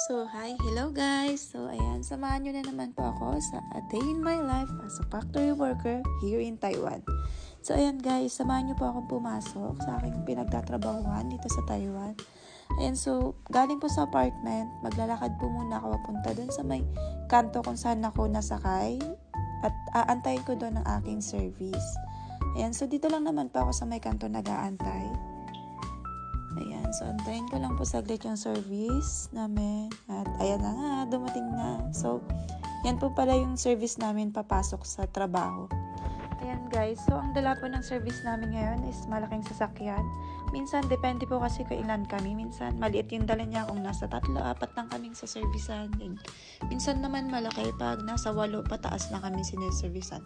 So, hello guys! So, ayan, samahan nyo na naman po ako sa A Day in My Life as a factory worker here in Taiwan. So, ayan guys, samahan nyo po akong pumasok sa aking pinagtatrabahuan dito sa Taiwan. Ayan, so, galing po sa apartment, maglalakad po muna ako papunta dun sa may kanto kung saan ako nasakay at aantayin ko doon ang aking service. Ayan, so dito lang naman po ako sa may kanto nag-aantay. Ayan, so antayin ko lang po saglit yung service namin. At ayan na nga, dumating na. So, yan po pala yung service namin papasok sa trabaho. Ayan guys, so ang dala po ng service namin ngayon is malaking sasakyan. Minsan, depende po kasi kung ilan kami. Minsan, maliit yung dala niya kung nasa 3-4 lang kaming sa servicean. Minsan naman malaki pag nasa 8 pataas na kami sineservicean.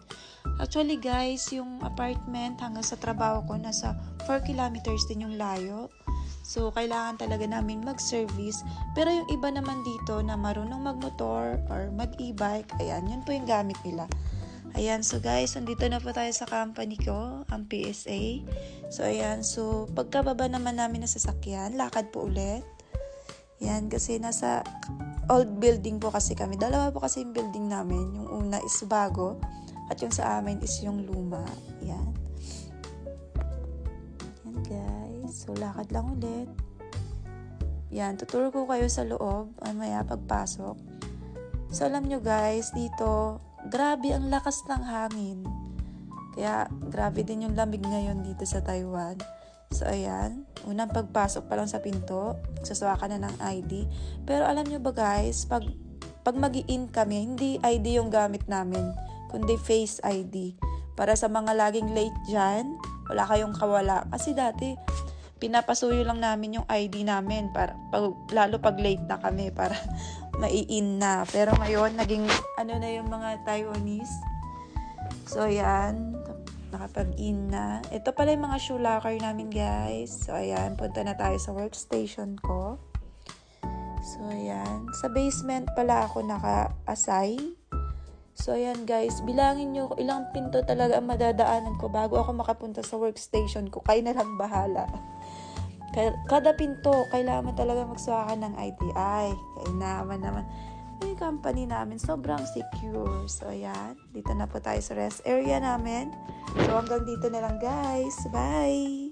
Actually guys, yung apartment hanggang sa trabaho ko, nasa 4 kilometers din yung layo. So, kailangan talaga namin mag-service. Pero yung iba naman dito na marunong mag-motor or mag-e-bike, ayan, yun po yung gamit nila. Ayan, so guys, andito na po tayo sa company ko, ang PSA. So, ayan, so pagkababa naman namin na sasakyan, lakad po ulit. Ayan, kasi nasa old building po kasi kami. Dalawa po kasi yung building namin. Yung una is bago at yung sa amin is yung luma. Ayan. Ayan guys, so lakad lang ulit. Ayan, tuturo ko kayo sa loob, maya pagpasok. So, alam nyo guys, dito, grabe ang lakas ng hangin. Kaya, grabe din yung lamig ngayon dito sa Taiwan. So, ayan. Unang pagpasok pa lang sa pinto, saswa ka na ng ID. Pero alam nyo ba guys, pag mag-i-in kami, hindi ID yung gamit namin, kundi face ID. Para sa mga laging late dyan, wala kayong kawala. Kasi dati, pinapasuyo lang namin yung ID namin, para, lalo pag late na kami, para mai-in na. Pero ngayon, naging na yung mga Taiwanese. So, ayan. Nakapag-in na. Ito pala yung mga shoe locker namin, guys. So, ayan. Punta na tayo sa workstation ko. So, ayan. Sa basement pala ako naka-assign. So, ayan, guys. Bilangin nyo ilang pinto talaga ang madadaanan ko bago ako makapunta sa workstation ko. Kayo na lang bahala. Kada pinto, kailangan talaga magsuha ka ng ID. Ay, kainaman naman. Yung company namin, sobrang secure. So, ayan. Dito na po tayo sa rest area namin. So, hanggang dito na lang, guys. Bye!